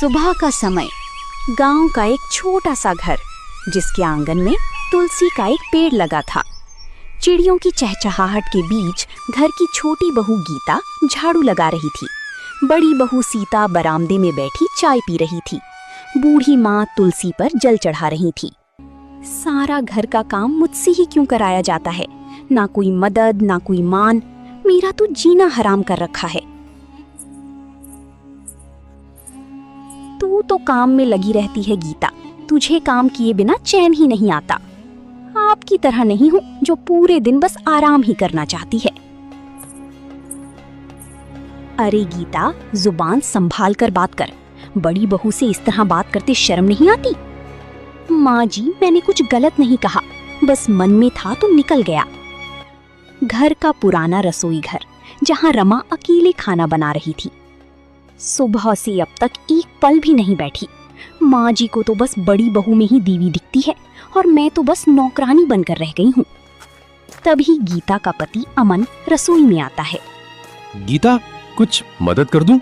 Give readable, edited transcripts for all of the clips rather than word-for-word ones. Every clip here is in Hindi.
सुबह का समय, गांव का एक छोटा सा घर जिसके आंगन में तुलसी का एक पेड़ लगा था। चिड़ियों की चहचहाहट के बीच घर की छोटी बहू गीता झाड़ू लगा रही थी। बड़ी बहू सीता बरामदे में बैठी चाय पी रही थी। बूढ़ी माँ तुलसी पर जल चढ़ा रही थी। सारा घर का काम मुझसे ही क्यों कराया जाता है? ना कोई मदद, ना कोई मान। मेरा तो जीना हराम कर रखा है। तू तो काम में लगी रहती है गीता। तुझे काम किए बिना चैन ही नहीं आता। आपकी तरह नहीं हूँ जो पूरे दिन बस आराम ही करना चाहती है। अरे गीता, जुबान संभाल कर बात कर। बड़ी बहू से इस तरह बात करते शर्म नहीं आती? माँ जी, मैंने कुछ गलत नहीं कहा, बस मन में था तो निकल गया। घर का पुराना रसोई घर जहाँ रमा अकेले खाना बना रही थी। सुबह से अब तक एक पल भी नहीं बैठी। माँ जी को तो बस बड़ी बहू में ही दीवी दिखती है और मैं तो बस नौकरानी बनकर रह गई हूँ। तभी गीता का पति अमन रसोई में आता है। गीता, कुछ मदद कर दूं?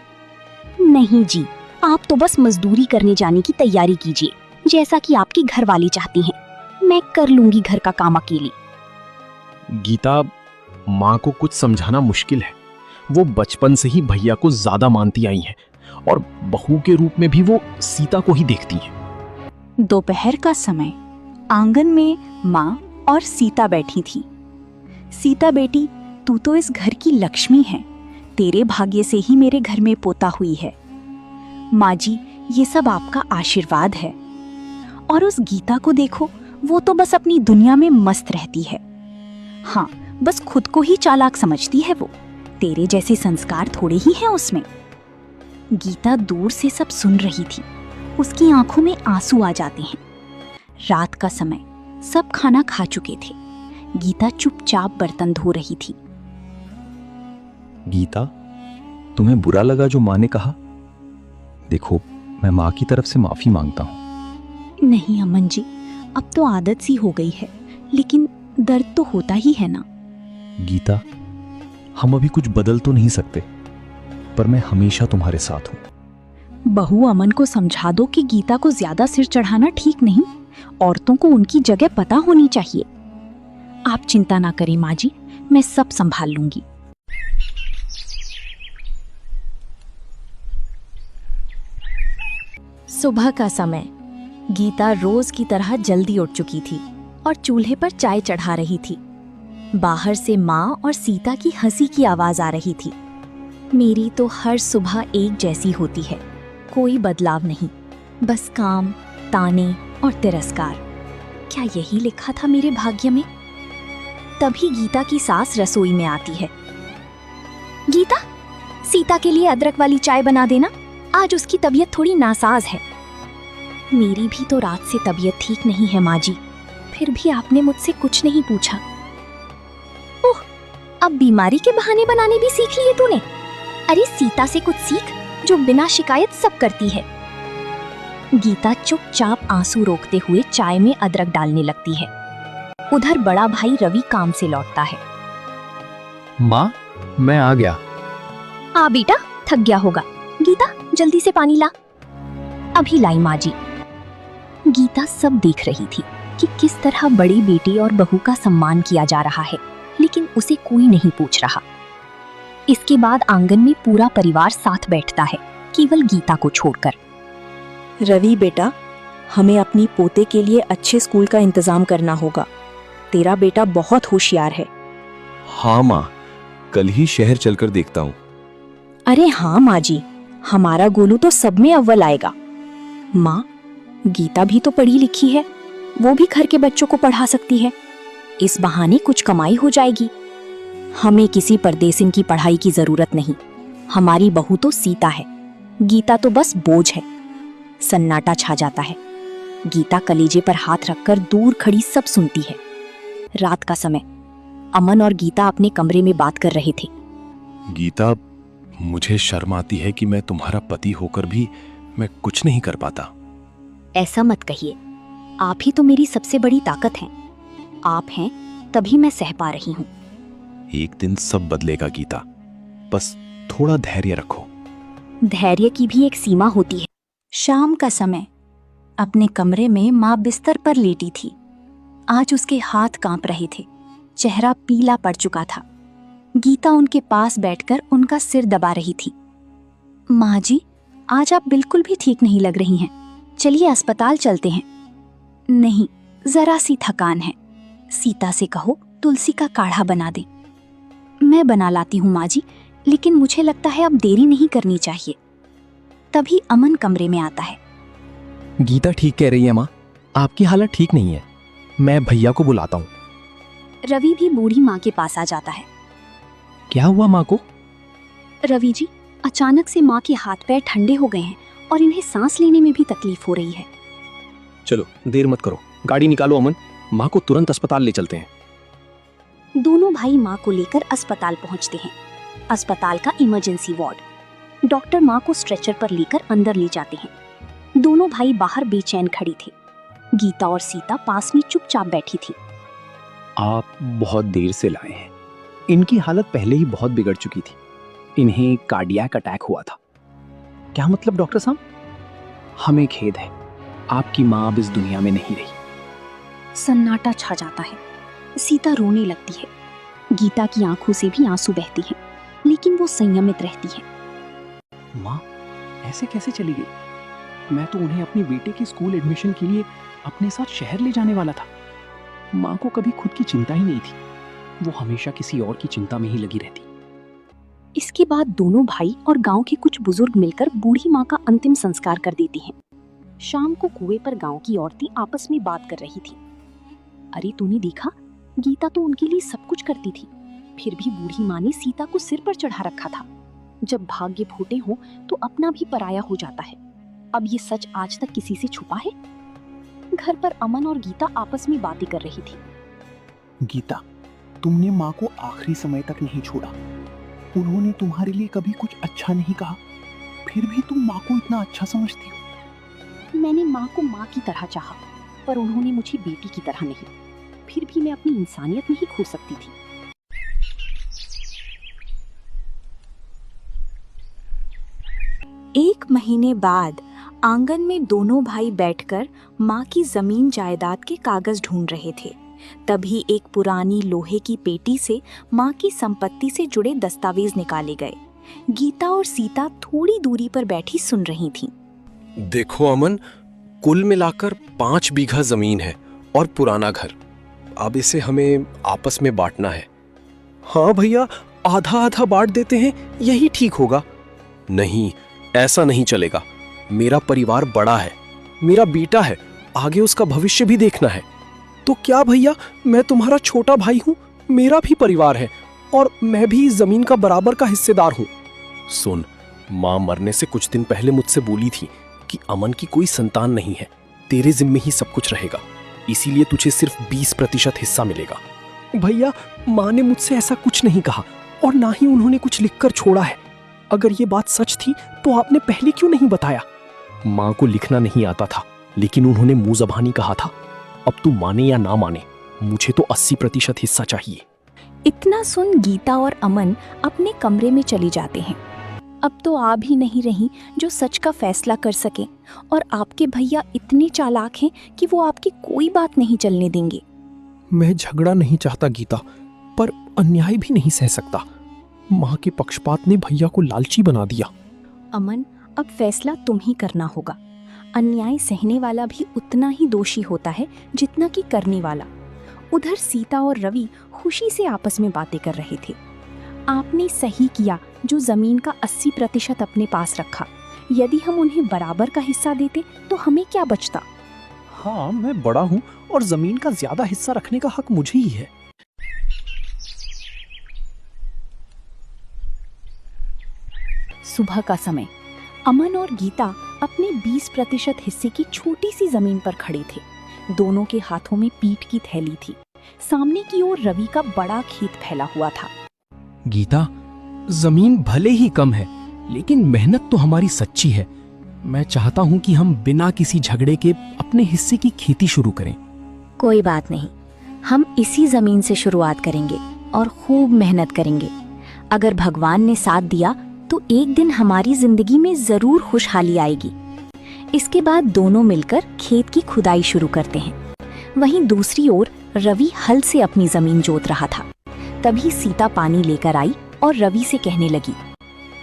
नहीं जी, आप तो बस मजदूरी करने जाने की तैयारी कीजिए, जैसा कि आपकी घरवाली चाहती हैं। मैं कर लूंगी घर का काम अकेली। गीता, माँ को कुछ समझाना मुश्किल है। वो बचपन से ही भैया को ज्यादा मानती आई हैं और बहू के रूप में भी वो सीता को ही देखती हैं। दोपहर का समय, आंगन में माँ और सीता बैठी थी। सीता बेटी, तू तो इस घर की लक्ष्मी है। तेरे भाग्य से ही मेरे घर में पोता हुई है। माँ जी, ये सब आपका आशीर्वाद है। और उस गीता को देखो, वो तो बस अपनी दुनिया में मस्त रहती है। हाँ, बस खुद को ही चालाक समझती है वो। तेरे जैसे संस्कार थोड़े ही हैं उसमें। गीता दूर से सब सुन रही थी। उसकी आंखों में आंसू आ जाते हैं। रात का समय, सब खाना खा चुके थे। गीता चुपचाप बर्तन धो रही थी। गीता, तुम्हें बुरा लगा जो माँ ने कहा? देखो, मैं माँ की तरफ से माफी मांगता हूँ। नहीं अमन जी, अब तो आदत सी हो गई है, लेकिन दर्द तो होता ही है ना। गीता, हम अभी कुछ बदल तो नहीं सकते, पर मैं हमेशा तुम्हारे साथ हूँ। बहू अमन को समझा दो कि गीता को ज्यादा सिर चढ़ाना ठीक नहीं। औरतों को उनकी जगह पता होनी चाहिए। आप चिंता ना करें माँ जी, मैं सब संभाल लूंगी। सुबह का समय, गीता रोज की तरह जल्दी उठ चुकी थी और चूल्हे पर चाय चढ़ा रही थी। बाहर से माँ और सीता की हंसी की आवाज आ रही थी। मेरी तो हर सुबह एक जैसी होती है, कोई बदलाव नहीं, बस काम, ताने और तिरस्कार। क्या यही लिखा था मेरे भाग्य में? तभी गीता की सास रसोई में आती है। गीता, सीता के लिए अदरक वाली चाय बना देना, आज उसकी तबीयत थोड़ी नासाज है। मेरी भी तो रात से तबीयत ठीक नहीं है माँ जी, फिर भी आपने मुझसे कुछ नहीं पूछा। ओह, अब बीमारी के बहाने बनाने भी सीख लिए तूने। अरे सीता से कुछ सीख, जो बिना शिकायत सब करती है। गीता चुपचाप आंसू रोकते हुए चाय में अदरक डालने लगती है। उधर बड़ा भाई रवि काम से लौटता है। माँ, मैं आ गया। आ बेटा, थक गया होगा। गीता, जल्दी से पानी ला। अभी लाई माँ जी। गीता सब देख रही थी कि किस तरह बड़ी बेटी और बहू का सम्मान किया जा रहा है, लेकिन उसे कोई नहीं पूछ रहा। इसके बाद आंगन में पूरा परिवार साथ बैठता है, केवल गीता को छोड़कर। रवि बेटा, हमें अपनी पोते के लिए अच्छे स्कूल का इंतजाम करना होगा। तेरा बेटा बहुत होशियार है। हाँ माँ, कल ही शहर चलकर देखता हूँ। अरे हाँ माँ जी, हमारा गोलू तो सब में अव्वल आएगा। माँ, गीता भी तो पढ़ी लिखी है, वो भी घर के बच्चों को पढ़ा सकती है। इस बहाने कुछ कमाई हो जाएगी। हमें किसी परदेसिन की पढ़ाई की जरूरत नहीं। हमारी बहू तो सीता है, गीता तो बस बोझ है। सन्नाटा छा जाता है। गीता कलेजे पर हाथ रखकर दूर खड़ी सब सुनती है। रात का समय, अमन और गीता अपने कमरे में बात कर रहे थे। गीता, मुझे शर्म आती है कि मैं तुम्हारा पति होकर भी मैं कुछ नहीं कर पाता। ऐसा मत कहिए, आप ही तो मेरी सबसे बड़ी ताकत हैं। आप हैं तभी मैं सह पा रही हूँ। एक दिन सब बदलेगा गीता, बस थोड़ा धैर्य रखो। धैर्य की भी एक सीमा होती है। शाम का समय। अपने कमरे में माँ बिस्तर पर लेटी थी। आज उसके हाथ कांप रहे थे, चेहरा पीला पड़ चुका था। गीता उनके पास बैठकर उनका सिर दबा रही थी। माँ जी, आज आप बिल्कुल भी ठीक नहीं लग रही हैं। चलिए अस्पताल चलते हैं। नहीं, जरा सी थकान है। सीता से कहो तुलसी का काढ़ा बना दे। मैं बना लाती हूँ माँ जी, लेकिन मुझे लगता है अब देरी नहीं करनी चाहिए। तभी अमन कमरे में आता है। गीता ठीक कह रही है माँ, आपकी हालत ठीक नहीं है। मैं भैया को बुलाता हूँ। रवि भी बूढ़ी माँ के पास आ जाता है। क्या हुआ माँ को? रवि जी, अचानक से माँ के हाथ पैर ठंडे हो गए हैं और इन्हें सांस लेने में भी तकलीफ हो रही है। चलो देर मत करो, गाड़ी निकालो अमन, माँ को तुरंत अस्पताल ले चलते हैं। दोनों भाई माँ को लेकर अस्पताल पहुँचते हैं। अस्पताल का इमरजेंसी वार्ड। डॉक्टर माँ को स्ट्रेचर पर लेकर अंदर ले जाते हैं। दोनों भाई बाहर बेचैन खड़ी थी। गीता और सीता पास में चुपचाप बैठी थी। आप बहुत देर से लाए हैं। इनकी हालत पहले ही बहुत बिगड़ चुकी थी। इन्हें कार्डियक अटैक हुआ था। क्या मतलब डॉक्टर साहब? हमें खेद है, आपकी माँ अब इस दुनिया में नहीं रही। सन्नाटा छा जाता है। सीता रोने लगती है। गीता की आंखों से भी आंसू बहती हैं, लेकिन वो संयमित रहती है। माँ ऐसे कैसे चली गई? मैं तो उन्हें अपनी बेटे के स्कूल एडमिशन के लिए अपने साथ शहर ले जाने वाला था। माँ को कभी खुद की चिंता ही नहीं थी। वो हमेशा किसी और की चिंता में ही लगी रहती। इसके बाद दोनों भाई और गांव के कुछ बुजुर्ग मिलकर बूढ़ी माँ का अंतिम संस्कार कर देती हैं। शाम को कुएं पर गांव की औरतें आपस में बात कर रही थी। अरे तूने देखा, गीता तो उनके लिए सब कुछ करती थी, फिर भी बूढ़ी माँ ने सीता को सिर पर चढ़ा रखा था। जब भाग्य फूटे हो तो अपना भी पराया हो जाता है। अब ये सच आज तक किसी से छुपा है? घर पर अमन और गीता आपस में बातें कर रही थी। गीता, तुमने माँ को आखिरी समय तक नहीं छोड़ा। उन्होंने तुम्हारे लिए कभी कुछ अच्छा नहीं कहा, फिर भी तुम माँ को इतना अच्छा समझती हो। मैंने माँ को माँ की तरह चाहा, पर उन्होंने मुझे बेटी की तरह नहीं। फिर भी मैं अपनी इंसानियत नहीं खो सकती थी। एक महीने बाद आंगन में दोनों भाई बैठकर माँ की जमीन जायदाद के कागज ढूंढ रहे थे। तभी एक पुरानी लोहे की पेटी से माँ की संपत्ति से जुड़े दस्तावेज निकाले गए। गीता और सीता थोड़ी दूरी पर बैठी सुन रही थीं। देखो अमन, कुल मिलाकर 5 बीघा जमीन है और पुराना घर। अब इसे हमें आपस में बांटना है। हाँ भैया, आधा आधा बांट देते हैं, यही ठीक होगा। नहीं, ऐसा नहीं चलेगा। मेरा परिवार बड़ा है, मेरा बेटा है, आगे उसका भविष्य भी देखना है। तो क्या भैया, मैं तुम्हारा छोटा भाई हूं, मेरा भी परिवार है और मैं भी इस जमीन का बराबर का हिस्सेदार हूं। सुन, मां मरने से कुछ दिन पहले मुझसे बोली थी कि अमन की कोई संतान नहीं है, तेरे जिम्मे ही सब कुछ रहेगा, इसीलिए तुझे सिर्फ 20% हिस्सा मिलेगा। भैया, मां ने मुझसे ऐसा कुछ नहीं कहा और ना ही उन्होंने कुछ लिखकर छोड़ा है। अगर ये बात सच थी तो आपने पहले क्यों नहीं बताया? मां को लिखना नहीं आता था, लेकिन उन्होंने मुंह ज़बानी कहा था। अब तू माने या ना माने, मुझे तो 80% हिस्सा चाहिए। इतना सुन गीता और अमन अपने कमरे में चली जाते हैं। अब तो आप ही नहीं रही जो सच का फैसला कर सके, और आपके भैया इतने चालाक हैं कि वो आपकी कोई बात नहीं चलने देंगे। मैं झगड़ा नहीं चाहता गीता, पर अन्याय भी नहीं सह सकता। माँ के पक्षपात ने भैया को लालची बना दिया। अमन, अब फैसला तुम ही करना होगा। अन्याय सहने वाला भी उतना ही दोषी होता है जितना कि करने वाला। उधर सीता और रवि खुशी से आपस में बातें कर रहे थे। आपने सही किया जो जमीन का 80% अपने पास रखा। यदि हम उन्हें बराबर का हिस्सा देते तो हमें क्या बचता? हाँ, मैं बड़ा हूँ और जमीन का ज्यादा हिस्सा रखने का हक मुझे ही है। सुबह का समय। अमन और गीता अपने 20% हिस्से की छोटी सी जमीन पर खड़े थे। दोनों के हाथों में पीठ की थैली थी। सामने की ओर रवि का बड़ा खेत फैला हुआ था। गीता, जमीन भले ही कम है, लेकिन मेहनत तो हमारी सच्ची है। मैं चाहता हूँ कि हम बिना किसी झगड़े के अपने हिस्से की खेती शुरू करें। कोई बात नहीं, हम इसी जमीन से शुरुआत करेंगे और खूब मेहनत करेंगे। अगर भगवान ने साथ दिया तो एक दिन हमारी जिंदगी में जरूर खुशहाली आएगी। इसके बाद दोनों मिलकर खेत की खुदाई शुरू करते हैं। वहीं दूसरी ओर रवि हल से अपनी जमीन जोत रहा था। तभी सीता पानी लेकर आई और रवि से कहने लगी,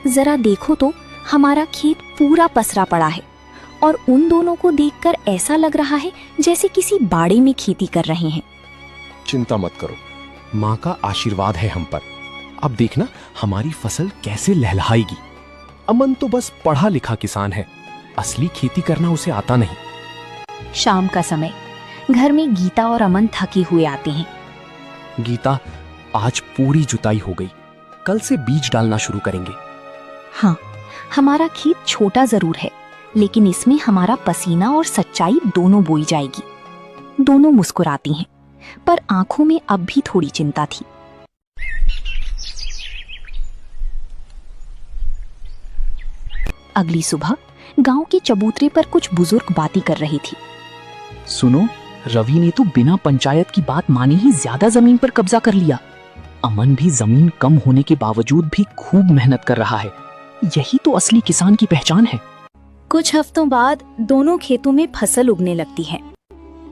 जरा देखो तो, हमारा खेत पूरा पसरा पड़ा है और उन दोनों को देखकर ऐसा लग रहा है जैसे किसी बाड़े में खेती कर रहे हैं। चिंता मत करो, माँ का आशीर्वाद है हम पर। अब देखना हमारी फसल कैसे लहलहाएगी। अमन तो बस पढ़ा लिखा किसान है, असली खेती करना उसे आता नहीं। शाम का समय, घर में गीता और अमन थके हुए आते हैं। गीता, आज पूरी जुताई हो गई, कल से बीज डालना शुरू करेंगे। हाँ, हमारा खेत छोटा जरूर है, लेकिन इसमें हमारा पसीना और सच्चाई दोनों बोई जाएगी। दोनों मुस्कुराती हैं, पर आंखों में अब भी थोड़ी चिंता थी। अगली सुबह गांव के चबूतरे पर कुछ बुजुर्ग बातें कर रही थी। सुनो, रवि ने तो बिना पंचायत की बात माने ही ज्यादा जमीन पर कब्जा कर लिया। अमन भी जमीन कम होने के बावजूद भी खूब मेहनत कर रहा है। यही तो असली किसान की पहचान है। कुछ हफ्तों बाद दोनों खेतों में फसल उगने लगती है।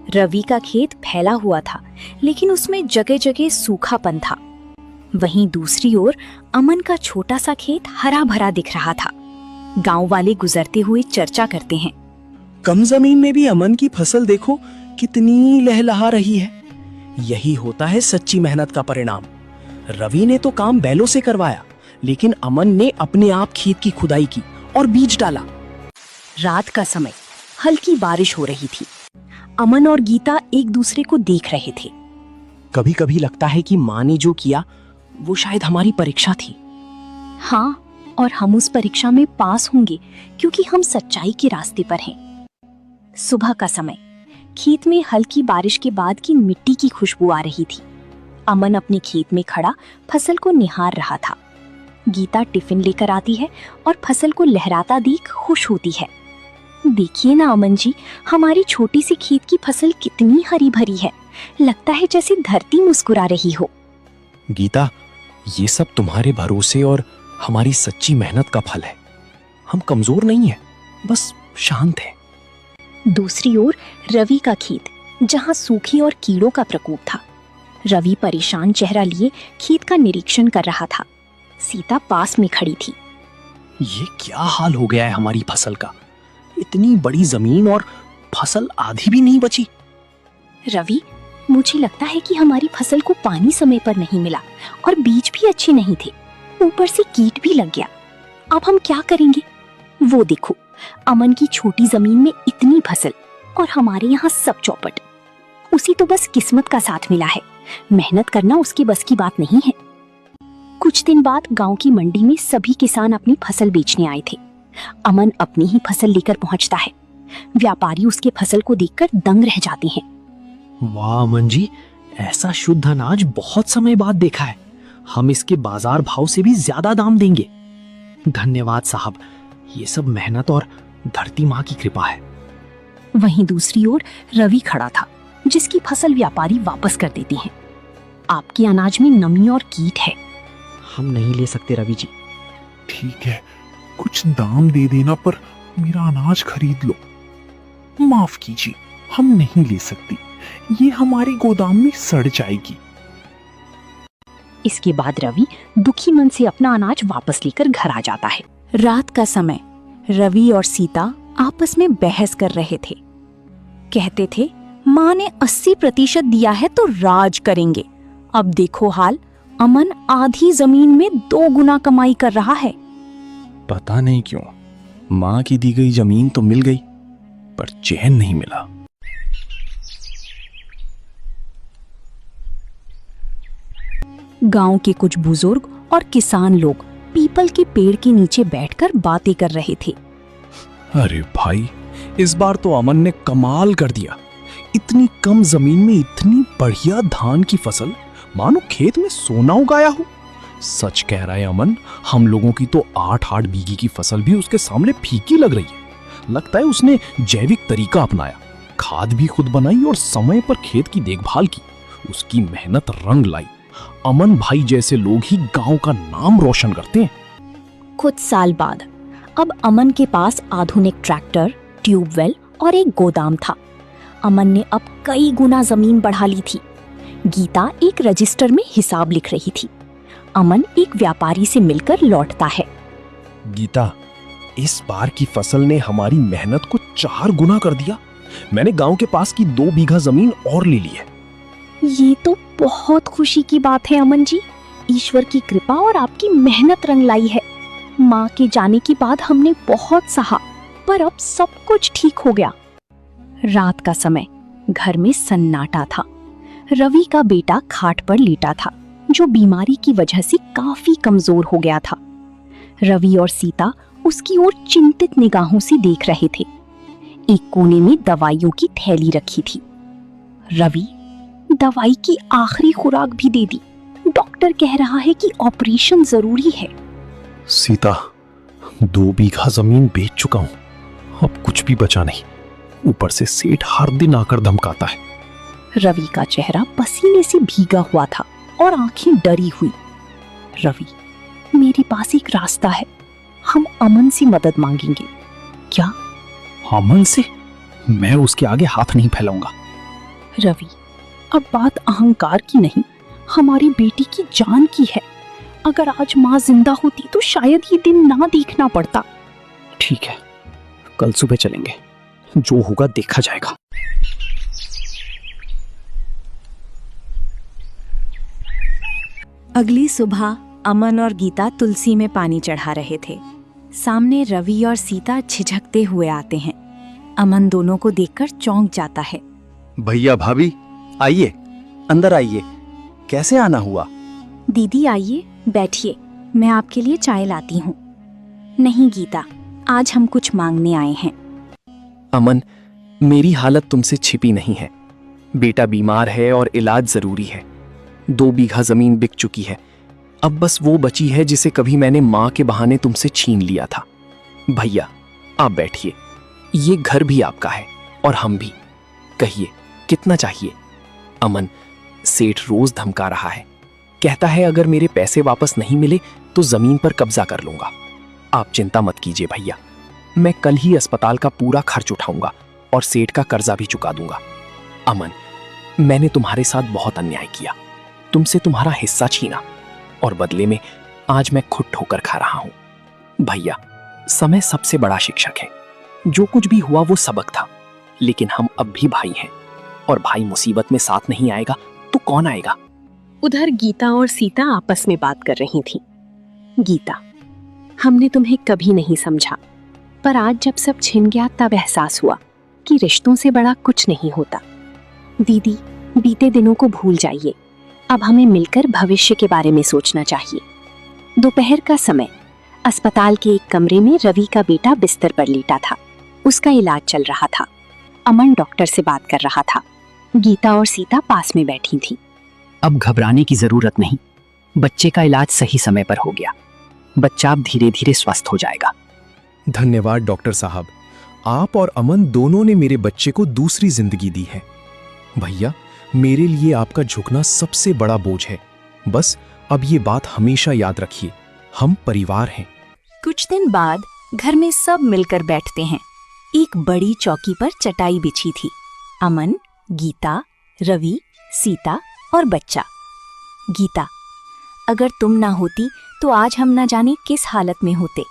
रवि का खेत फैला हुआ था, लेकिन उसमें जगह जगह सूखापन था। वहीं दूसरी ओर अमन का छोटा सा खेत हरा भरा दिख रहा था। गांव वाले गुजरते हुए चर्चा करते हैं, कम जमीन में भी अमन की फसल देखो कितनी लहलहा रही है। यही होता है सच्ची मेहनत का परिणाम। रवि ने तो काम बैलों से करवाया, लेकिन अमन ने अपने आप खेत की खुदाई की और बीज डाला। रात का समय, हल्की बारिश हो रही थी। अमन और गीता एक दूसरे को देख रहे थे। कभी कभी लगता है कि माँ ने जो किया वो शायद हमारी परीक्षा थी। हाँ, और हम उस परीक्षा में पास होंगे क्योंकि हम सच्चाई के रास्ते पर हैं। सुबह का समय, खेत में हल्की बारिश के बाद की मिट्टी की खुशबू आ रही थी। अमन अपने खेत में खड़ा फसल को निहार रहा था। गीता टिफिन लेकर आती है और फसल को लहराता देख खुश होती है। देखिए ना अमन जी, हमारी छोटी सी खेत की फसल कितनी हरी भरी है। लगता है जैसे धरती मुस्कुरा रही हो। गीता, ये सब तुम्हारे भरोसे और हमारी सच्ची मेहनत का फल है। हम कमजोर नहीं हैं, बस शांत हैं। दूसरी ओर रवि का खेत, जहां सूखी और कीड़ों का प्रकोप था। रवि परेशान चेहरा लिए खेत का निरीक्षण कर रहा था। सीता पास में खड़ी थी। ये क्या हाल हो गया है हमारी फसल का? इतनी बड़ी जमीन और फसल आधी भी नहीं बची। रवि, मुझे लगता है कि हमारी फसल को पानी समय पर नहीं मिला और बीज भी अच्छे नहीं थे। ऊपर से कीट भी लग गया। अब हम क्या करेंगे? वो देखो, अमन की छोटी जमीन में इतनी फसल और हमारे यहाँ सब चौपट। उसी तो बस किस्मत का साथ मिला है। मेहनत करना उसकी बस की बात नहीं है। कुछ दिन बाद गांव की मंडी में सभी किसान अपनी फसल बेचने आए थे। अमन अपनी ही फसल लेकर पहुंचता है। व्यापारी उसके फसल को देखकर दंग रह जाते हैं। वाह अमन जी, ऐसा शुद्ध अनाज बहुत समय बाद देखा है। हम इसके बाजार भाव से भी ज्यादा दाम देंगे। धन्यवाद साहब, ये सब मेहनत और धरती माँ की कृपा है। वहीं दूसरी ओर रवि खड़ा था, जिसकी फसल व्यापारी वापस कर देते हैं। आपके अनाज में नमी और कीट है। हम नहीं ले सकते रवि जी। ठीक है, कुछ दाम दे देना, पर मेरा अनाज खरीद लो। माफ कीजिए, हम नहीं ले सकती। ये हमारी गोदाम में सड़ जाएगी। इसके बाद रवि दुखी मन से अपना अनाज वापस लेकर घर आ जाता है। रात का समय, रवि और सीता आपस में बहस कर रहे थे। कहते थे, माँ ने 80% दिया है तो राज करेंगे। अब देखो हाल, अमन आधी जमीन में 2 गुना कमाई कर रहा है। पता नहीं क्यों माँ की दी गई जमीन तो मिल गई, पर चैन नहीं मिला। गांव के कुछ बुजुर्ग और किसान लोग पीपल के पेड़ के नीचे बैठकर बातें कर रहे थे। अरे भाई, इस बार तो अमन ने कमाल कर दिया। इतनी कम जमीन में इतनी बढ़िया धान की फसल, मानो खेत में सोना उगाया हो। सच कह रहा है अमन, हम लोगों की तो 8-8 बीघे की फसल भी उसके सामने फीकी लग रही है। लगता है उसने जैविक तरीका अपनाया, खाद भी खुद बनाई और समय पर खेत की देखभाल की। उसकी मेहनत रंग लाई। अमन भाई जैसे लोग ही गांव का नाम रोशन करते हैं। कुछ साल बाद अब अमन के पास आधुनिक ट्रैक्टर, ट्यूबवेल और एक गोदाम था। अमन ने अब कई गुना जमीन बढ़ा ली थी। गीता एक रजिस्टर में हिसाब लिख रही थी। अमन एक व्यापारी से मिलकर लौटता है। गीता, इस बार की फसल ने हमारी मेहनत को 4 गुना कर दिया। मैंने गांव के पास की 2 बीघा जमीन और ले ली है। ये तो बहुत खुशी की बात है अमन जी। ईश्वर की कृपा और आपकी मेहनत रंग लाई है। माँ के जाने के बाद हमने बहुत सहा, पर अब सब कुछ ठीक हो गया। रात का समय, घर में सन्नाटा था। रवि का बेटा खाट पर लेटा था, जो बीमारी की वजह से काफी कमजोर हो गया था। रवि और सीता उसकी ओर चिंतित निगाहों से देख रहे थे। एक कोने में दवाइयों की थैली रखी थी। रवि, दवाई की आखिरी खुराक भी दे दी। डॉक्टर कह रहा है कि ऑपरेशन जरूरी है। सीता, 2 बीघा जमीन बेच चुका हूं, अब कुछ भी बचा नहीं। ऊपर से सेठ हर दिन आकर धमकाता है। रवि का चेहरा पसीने से भीगा हुआ था और आंखें डरी हुई। रवि, मेरे पास एक रास्ता है। हम अमन से मदद मांगेंगे। क्या? अमन से? मैं उसके आगे हाथ नहीं फैलाऊंगा। रवि, अब बात अहंकार की नहीं, हमारी बेटी की जान की है। अगर आज माँ जिंदा होती तो शायद ये दिन ना देखना पड़ता। ठीक है, कल सुबह चलेंगे, जो होगा देखा जाएगा। अगली सुबह अमन और गीता तुलसी में पानी चढ़ा रहे थे। सामने रवि और सीता झिझकते हुए आते हैं। अमन दोनों को देखकर चौंक जाता है। भैया भाभी, आइए, अंदर आइए। कैसे आना हुआ? दीदी आइए, बैठिए, मैं आपके लिए चाय लाती हूँ। नहीं गीता, आज हम कुछ मांगने आए हैं। अमन, मेरी हालत तुमसे छिपी नहीं है। बेटा बीमार है और इलाज जरूरी है। 2 बीघा जमीन बिक चुकी है। अब बस वो बची है जिसे कभी मैंने माँ के बहाने तुमसे छीन लिया था। भैया, आप बैठिए। ये घर भी आपका है और हम भी। कहिए, कितना चाहिए? अमन, सेठ रोज धमका रहा है। कहता है अगर मेरे पैसे वापस नहीं मिले तो जमीन पर कब्जा कर लूंगा। आप चिंता मत कीजिए भैया, मैं कल ही अस्पताल का पूरा खर्च उठाऊंगा और सेठ का कर्जा भी चुका दूंगा। अमन, मैंने तुम्हारे साथ बहुत अन्याय किया, तुमसे तुम्हारा हिस्सा छीना और बदले में आज मैं खुद ठोकर खा रहा हूं। भैया, समय सबसे बड़ा शिक्षक है। जो कुछ भी हुआ वो सबक था, लेकिन हम अब भी भाई हैं और भाई मुसीबत में साथ नहीं आएगा तो कौन आएगा? उधर गीता और सीता आपस में बात कर रही थी। गीता, हमने तुम्हें कभी नहीं समझा, पर आज जब सब छिन गया तब एहसास हुआ कि रिश्तों से बड़ा कुछ नहीं होता। दीदी, बीते दिनों को भूल जाइए। अब हमें मिलकर भविष्य के बारे में सोचना चाहिए। दोपहर का समय, अस्पताल के एक कमरे में रवि का बेटा बिस्तर पर लेटा था। उसका इलाज चल रहा था। अमन डॉक्टर से बात कर रहा था। गीता और सीता पास में बैठी थी। अब घबराने की जरूरत नहीं, बच्चे का इलाज सही समय पर हो गया। बच्चा अब धीरे धीरे स्वस्थ हो जाएगा। धन्यवाद डॉक्टर साहब, आप और अमन दोनों ने मेरे बच्चे को दूसरी जिंदगी दी है। भैया, मेरे लिए आपका झुकना सबसे बड़ा बोझ है। बस अब ये बात हमेशा याद रखिए, हम परिवार हैं। कुछ दिन बाद घर में सब मिलकर बैठते हैं। एक बड़ी चौकी पर चटाई बिछी थी। अमन, गीता, रवि, सीता और बच्चा। गीता, अगर तुम ना होती तो आज हम ना जाने किस हालत में होते।